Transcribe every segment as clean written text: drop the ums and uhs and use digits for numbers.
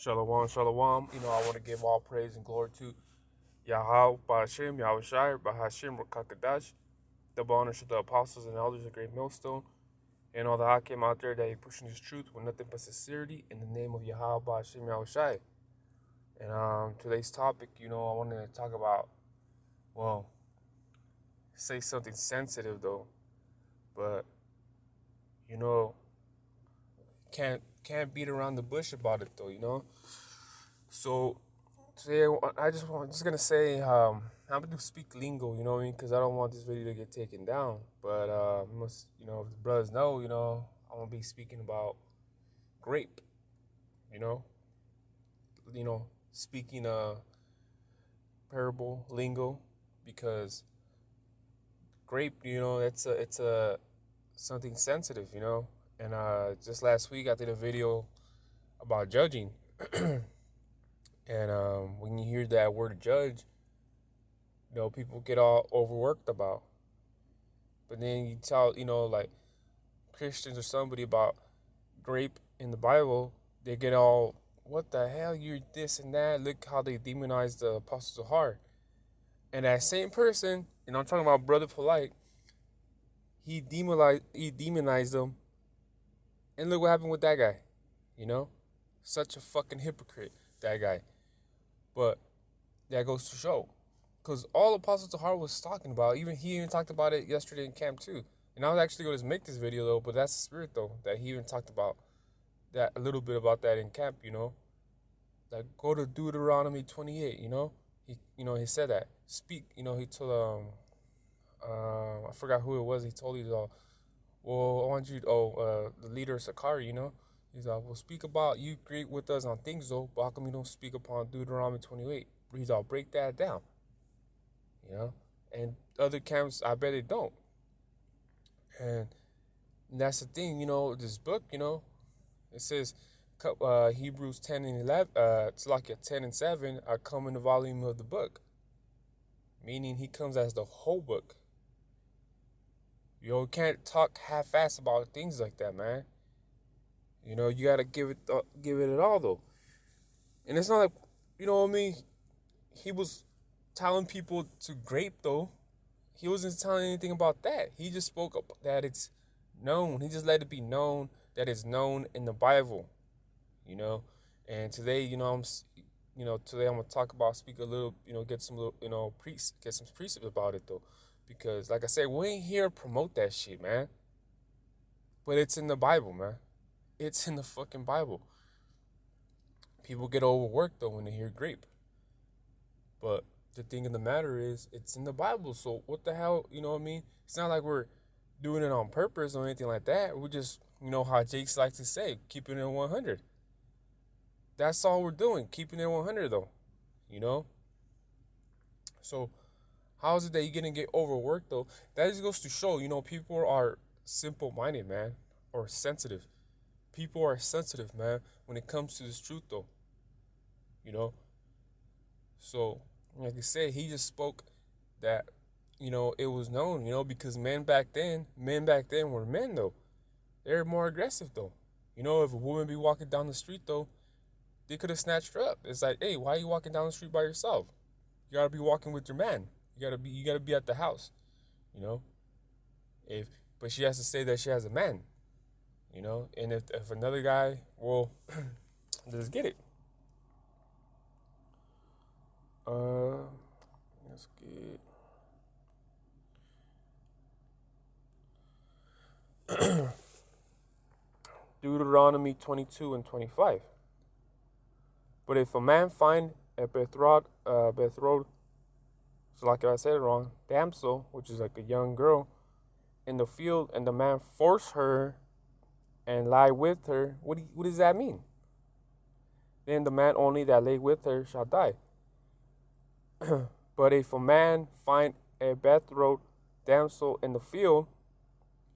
Shalom, shalom. I want to give all praise and glory to Yahweh, Ba'ashem, Yahweh Shai, Bahashim, Rakakadash, double honor to the apostles and elders of Great Millstone, and all the Hakim out there that are pushing this truth with nothing but sincerity in the name of Yahweh, Ba'ashem, Yahweh Shai. And today's topic, I want to talk about, well, say something sensitive though, but, can't beat around the bush about it though. So today, I'm just gonna say, I'm gonna speak lingo, you know what I mean? Because I don't want this video to get taken down. But if the brothers know, I'm gonna be speaking about grape, you know, speaking parable lingo, because grape, it's a something sensitive, And just last week, I did a video about judging. And when you hear that word judge, people get all overworked about. But then you tell, like Christians or somebody about grape in the Bible, they get all, what the hell, you're this and that. Look how they demonize the apostles of heart. And that same person, I'm talking about Brother Polite, he demonized them. And look what happened with that guy, Such a fucking hypocrite, that guy. But that goes to show. Because all Apostles of Heart was talking about, he even talked about it yesterday in camp too. And I was actually going to make this video though, but that's the spirit though, that he even talked about that, a little bit about that in camp, Like go to Deuteronomy 28, he said that. Speak, he told, I forgot who it was, he told you all, well, I want you, the leader of Sakari, He's like, well, speak about you great with us on things though, but how come you don't speak upon Deuteronomy 28? He's all, break that down, And other camps, I bet they don't. And that's the thing, this book, it says Hebrews 10 and 11, it's like 10 and 7 are come in the volume of the book. Meaning he comes as the whole book. You can't talk half-assed about things like that, man. You gotta give it all though. And it's not like, what I mean? He was telling people to grape though. He wasn't telling anything about that. He just spoke up that it's known. He just let it be known that it's known in the Bible, And today, today I'm gonna speak a little, get some little, get some precepts about it though, because like I said, we ain't here to promote that shit, man. But it's in the Bible, man. It's in the fucking Bible. People get overworked though when they hear grape. But the thing of the matter is, it's in the Bible. So what the hell, you know what I mean? It's not like we're doing it on purpose or anything like that. We're just, how Jakes likes to say, keeping it 100. That's all we're doing, keeping it 100 though, So how is it that you're going to get overworked though? That just goes to show, people are simple-minded, man, or sensitive. People are sensitive, man, when it comes to this truth, though. So, like I said, he just spoke that, it was known, because men back then were men, though. They're more aggressive, though. If a woman be walking down the street, though, they could have snatched her up. It's like, hey, why are you walking down the street by yourself? You gotta be walking with your man. You gotta be at the house, But she has to say that she has a man. And if another guy, well, let's get it. Let's get Deuteronomy 22 and 25. But if a man find a betrothed, so like I said it wrong, damsel, which is like a young girl, in the field, and the man force her and lie with her, what does that mean? Then the man only that lay with her shall die. But if a man find a betrothed damsel in the field,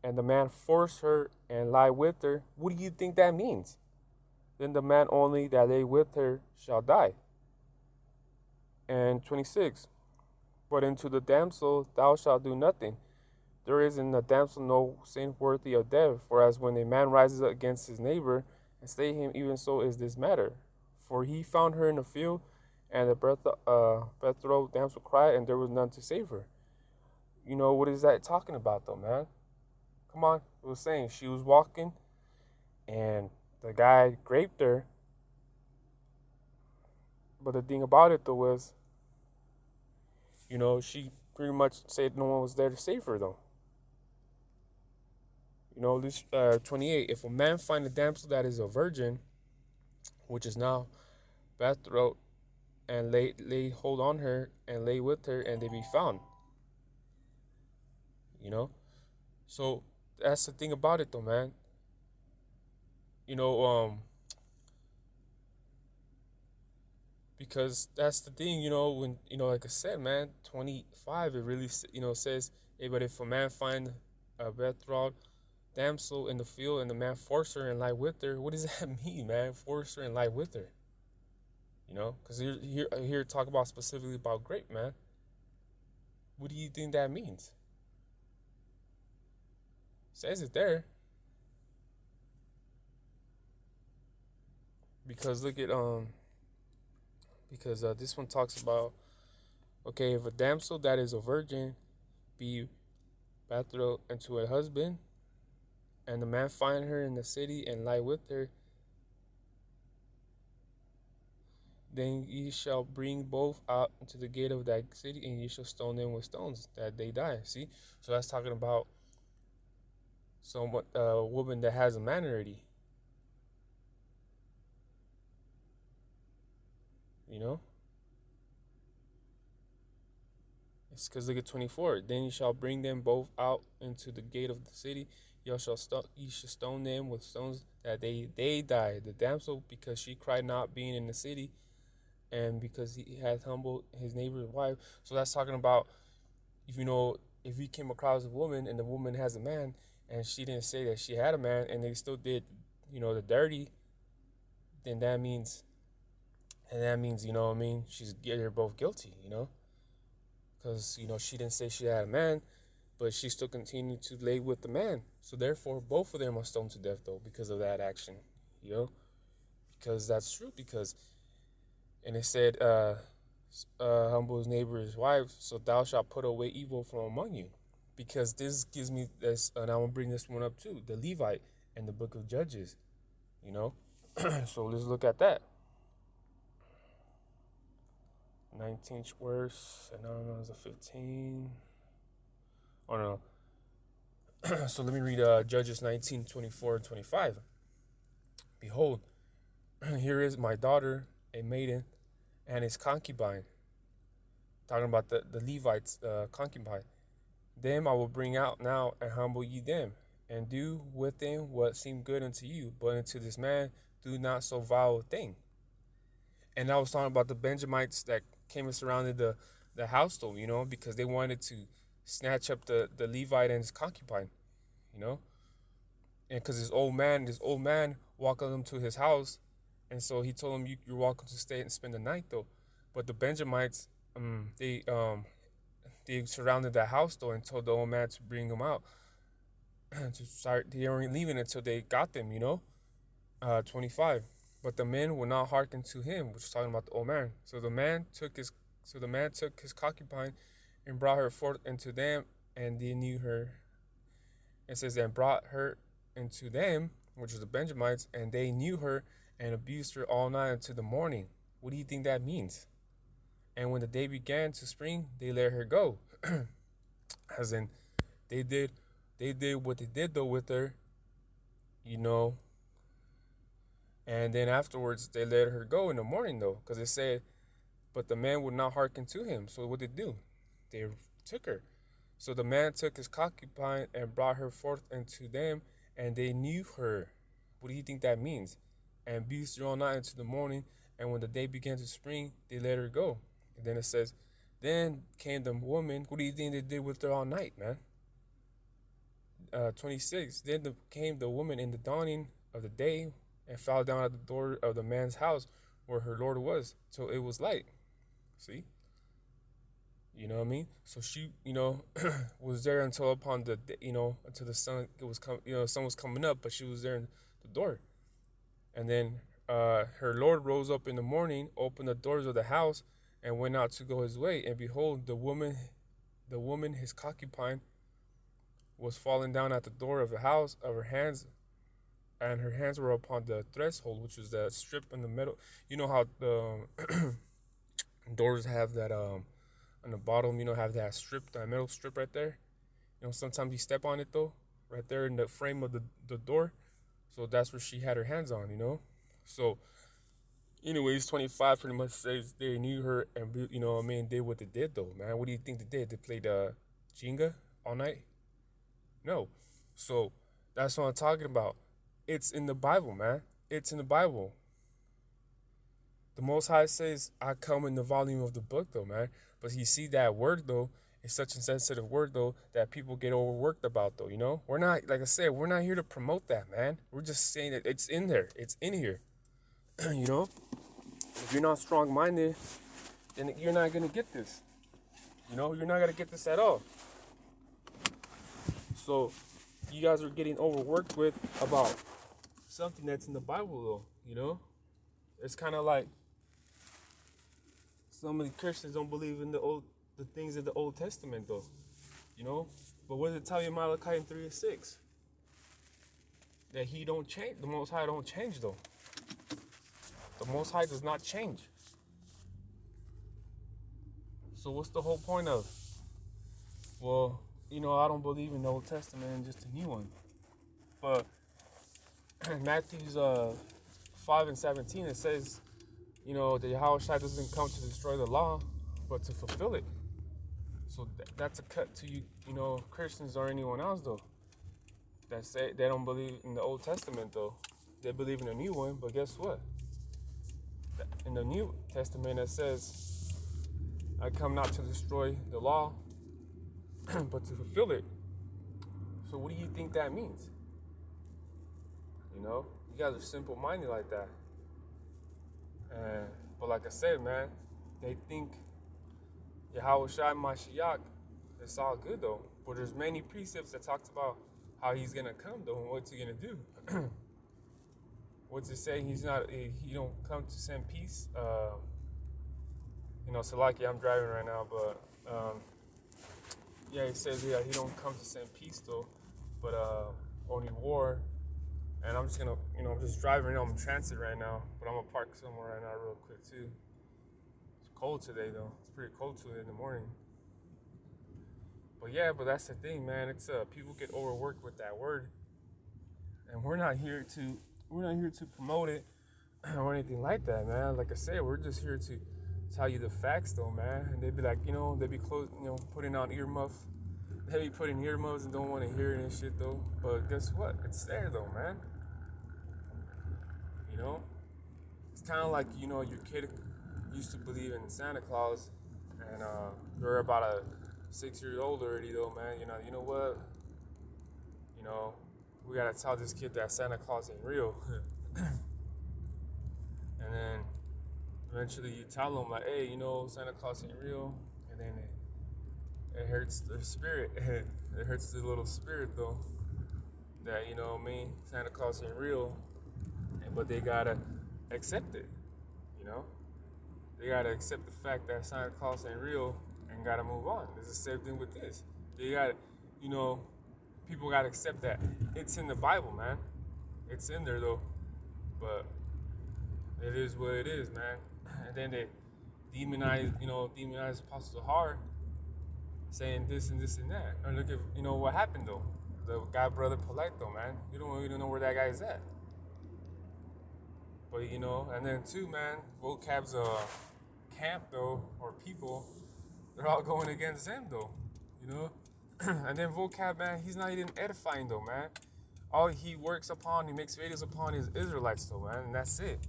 and the man force her and lie with her, what do you think that means? Then the man only that lay with her shall die. And 26, but unto the damsel thou shalt do nothing. There is in the damsel no sin worthy of death, for as when a man rises against his neighbor and slay him, even so is this matter. For he found her in the field, and the betrothed damsel cried, and there was none to save her. You know, what is that talking about, though, man? Come on. It was saying she was walking, and the guy raped her. But the thing about it, though, was, she pretty much said no one was there to save her, though. This 28. If a man find a damsel that is a virgin, which is now betrothed, and lay hold on her and lay with her, and they be found. You know, so that's the thing about it, though, man. You know, because that's the thing. When like I said, man, 25. It really says, hey, but if a man find a betrothed damsel in the field, and the man force her and lie with her, what does that mean, man? Force her and lie with her. Because here talk about specifically about grape, man. What do you think that means? Says it there. Because look at because this one talks about, okay, if a damsel that is a virgin be betrothed unto a husband, and the man find her in the city and lie with her, then ye shall bring both out into the gate of that city, and ye shall stone them with stones, that they die. See? So that's talking about a woman that has a man already. It's because look at 24. Then you shall bring them both out into the gate of the city. You shall stone them with stones, that they die. The damsel, because she cried not, being in the city, and because he had humbled his neighbor's wife. So that's talking about, if you came across a woman and the woman has a man, and she didn't say that she had a man, and they still did, the dirty, then that means, they're both guilty, because, she didn't say she had a man, but she still continued to lay with the man. So therefore, both of them are stoned to death, though, because of that action, because that's true. And it said, humble his neighbor's wife, so thou shalt put away evil from among you. Because this gives me this, and I want to bring this one up too, the Levite in the book of Judges, So let's look at that. 19th verse, and I don't know, it's a 15. Oh no. So let me read Judges 19, 24 and 25. Behold, here is my daughter, a maiden, and his concubine. Talking about the Levites' concubine. Them I will bring out now, and humble ye them, and do with them what seem good unto you. But unto this man do not so vile a thing. And I was talking about the Benjamites that came and surrounded the house, though, because they wanted to snatch up the Levite and his concubine, and because this old man welcomed them to his house, and so he told them, you're welcome to stay and spend the night, though. But the Benjamites, they surrounded the house, though, and told the old man to bring them out to start. They weren't leaving until they got them, 25. But the men would not hearken to him, which is talking about the old man. So the man took his concubine and brought her forth into them, and they knew her. It says, and brought her into them, which was the Benjamites, and they knew her and abused her all night until the morning. What do you think that means? And when the day began to spring, they let her go. As in, they did what they did, though, with her, and then afterwards, they let her go in the morning, though, because it said, but the man would not hearken to him. So what did they do? They took her. So the man took his concubine and brought her forth unto them, and they knew her. What do you think that means? And abused her all night into the morning, and when the day began to spring, they let her go. And then it says, then came the woman. What do you think they did with her all night, man? 26. Then came the woman in the dawning of the day, and fell down at the door of the man's house where her lord was, till it was light. See? You know what I mean? So she, was there until upon the, until the sun sun was coming up, but she was there in the door. And then her Lord rose up in the morning, opened the doors of the house, and went out to go his way. And behold, the woman, his concubine, was fallen down at the door of the house of her hands, and her hands were upon the threshold, which was the strip in the middle. You know how the doors have that on the bottom, have that strip, that metal strip right there. Sometimes you step on it though, right there in the frame of the door. So that's where she had her hands on. So, anyways, 25 pretty much says they knew her and, did what they did though, man. What do you think they did? They played Jenga all night? No. So, that's what I'm talking about. It's in the Bible, man. It's in the Bible. The Most High says, I come in the volume of the book, though, man. But you see that word, though, it's such a sensitive word, though, that people get overworked about, though. We're not, like I said, we're not here to promote that, man. We're just saying that it's in there. It's in here. If you're not strong-minded, then you're not going to get this. You're not going to get this at all. So, you guys are getting overworked with about something that's in the Bible, though, It's kind of like so many Christians don't believe in the things of the Old Testament, though, But what does it tell you in Malachi 3:6? That he don't change. The Most High don't change, though. The Most High does not change. So what's the whole point of? Well, I don't believe in the Old Testament and just a new one. But Matthew's 5:17, it says, that Yahushua doesn't come to destroy the law, but to fulfill it. So that's a cut to you, Christians or anyone else, though, that say they don't believe in the Old Testament, though. They believe in the new one, but guess what? In the New Testament, it says, I come not to destroy the law, but to fulfill it. So what do you think that means? You guys are simple-minded like that. But like I said, man, they think Yahushua Mashiach, it's all good, though. But there's many precepts that talks about how he's going to come, though, and what's he going to do. What's it say? He don't come to send peace. Salaki, I'm driving right now, but he says, he don't come to send peace, though, but only war. And I'm just gonna, I'm just driving. I'm in transit right now, but I'm gonna park somewhere right now real quick too. It's cold today though. It's pretty cold today in the morning. But that's the thing, man. It's people get overworked with that word, and we're not here to promote it or anything like that, man. Like I said, we're just here to tell you the facts, though, man. And they'd be like, they'd be putting on earmuffs. They be putting earmuffs and don't want to hear it and shit, though. But guess what? It's there, though, man. It's kind of like, your kid used to believe in Santa Claus, and they're about a 6-year-old already, though, man. You know what? We gotta tell this kid that Santa Claus ain't real. And then eventually you tell them, like, hey, Santa Claus ain't real. And then it hurts their spirit. It hurts the little spirit, though, that, Santa Claus ain't real. But they gotta accept it, They gotta accept the fact that Santa Claus ain't real and gotta move on. It's the same thing with this. They gotta, people gotta accept that. It's in the Bible, man. It's in there, though. But it is what it is, man. And then they demonize Apostle Har, saying this and this and that. And look at, what happened, though. The guy, Brother Polite, though, man. You don't even know where that guy's at. But, and then too, man, Vocab's camp, though, or people, they're all going against him, though, And then Vocab, man, he's not even edifying, though, man. All he works upon, he makes videos upon is Israelites, though, man, and that's it.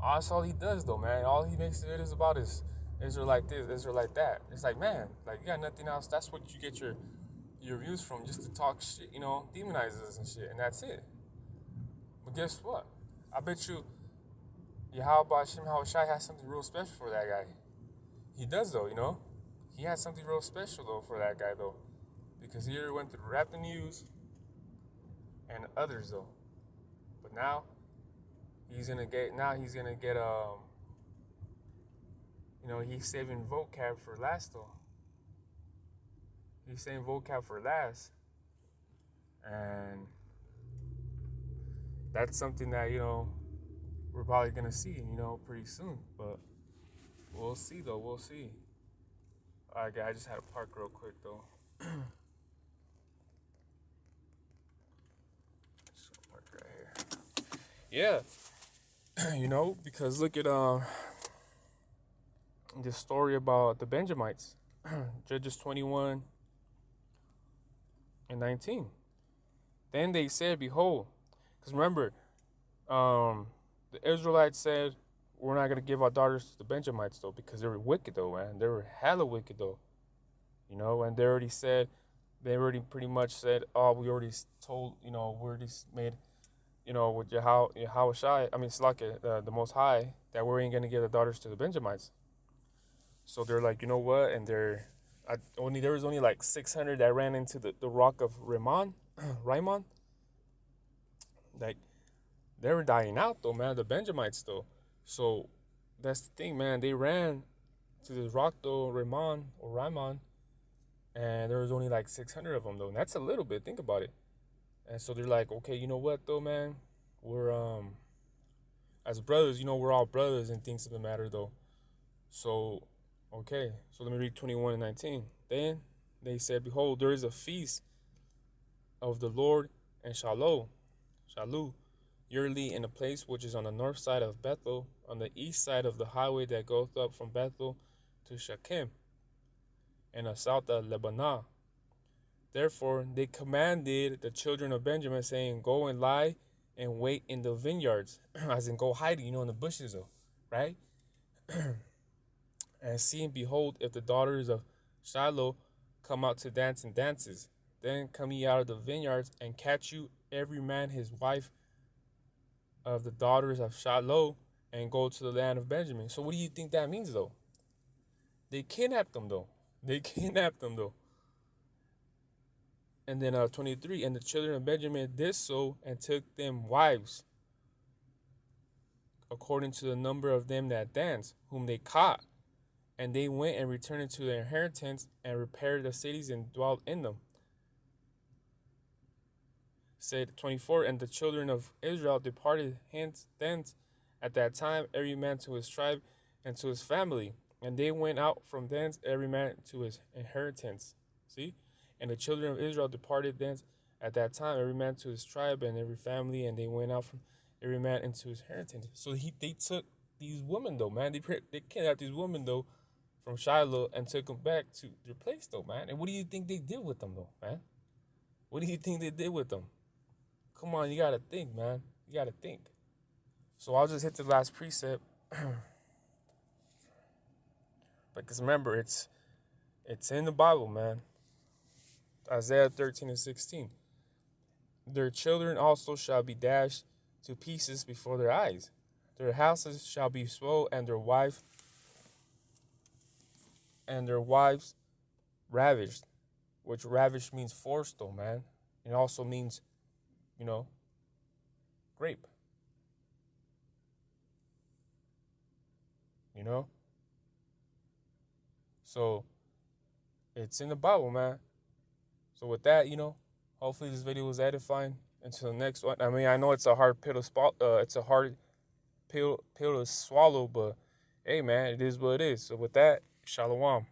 That's all he does, though, man. All he makes videos about is Israelite this, Israelite that. It's like, man, like, you got nothing else. That's what you get your views from, just to talk shit, demonize us and shit, and that's it. But guess what? I bet you Yahweh Hashem Shai has something real special for that guy. He does, though, He has something real special, though, for that guy, though. Because he already went through Rap the News and others, though. But now, He's gonna get he's saving vocab for last though. He's saving vocab for last, and that's something that we're probably gonna see pretty soon. But we'll see though. We'll see. All right, guys. I just had to park real quick though. Just park right here. Yeah, because look at this story about the Benjamites, Judges 21 and 19. Then they said, "Behold," because remember, the Israelites said, "We're not gonna give our daughters to the Benjamites though, because they were wicked though, man. They were hella wicked though, And they already pretty much said, oh, we already told, we already made, with Yahushua, I mean, Slaka, the Most High, that we ain't gonna give the daughters to the Benjamites." So they're like, you know what? And there was only like 600 that ran into the rock of Rimon. Like, they were dying out though, man. The Benjamites though. So that's the thing, man. They ran to this rock though, Rimon, and there was only like 600 of them though. And that's a little bit. Think about it. And so they're like, okay, you know what though, man? We're as brothers, we're all brothers and things of the matter though. So okay, so let me read 21 and 19. Then they said, "Behold, there is a feast of the Lord in Shalu, yearly in a place which is on the north side of Bethel, on the east side of the highway that goeth up from Bethel to Shechem, and the south of Lebanon. Therefore they commanded the children of Benjamin, saying, Go and lie and wait in the vineyards," as in go hide, in the bushes, though, right? "And see and behold, if the daughters of Shiloh come out to dance in dances, then come ye out of the vineyards and catch you every man his wife of the daughters of Shiloh, and go to the land of Benjamin." So what do you think that means, though? They kidnapped them, though. And then 23, "And the children of Benjamin did so, and took them wives, according to the number of them that danced, whom they caught. And they went and returned into their inheritance, and repaired the cities, and dwelt in them." Said 24, "And the children of Israel departed hence thence at that time, every man to his tribe and to his family. And they went out from thence, every man to his inheritance." See? "And the children of Israel departed thence at that time, every man to his tribe and every family, and they went out from every man into his inheritance." So they took these women, though, man. They kidnapped these women, though, from Shiloh, and took them back to their place, though, man. And what do you think they did with them, though, man? What do you think they did with them? Come on, you gotta think, man. You gotta think. So I'll just hit the last precept. Because remember, it's in the Bible, man. Isaiah 13 and 16. "Their children also shall be dashed to pieces before their eyes. Their houses shall be spoiled, and their wives ravished." Which ravished means forced, though, man. It also means, grape. So it's in the Bible, man. So with that, hopefully this video was edifying. Until the next one. I mean, I know it's a hard pill to it's a hard pill to swallow, but hey, man, it is what it is. So with that, shalom.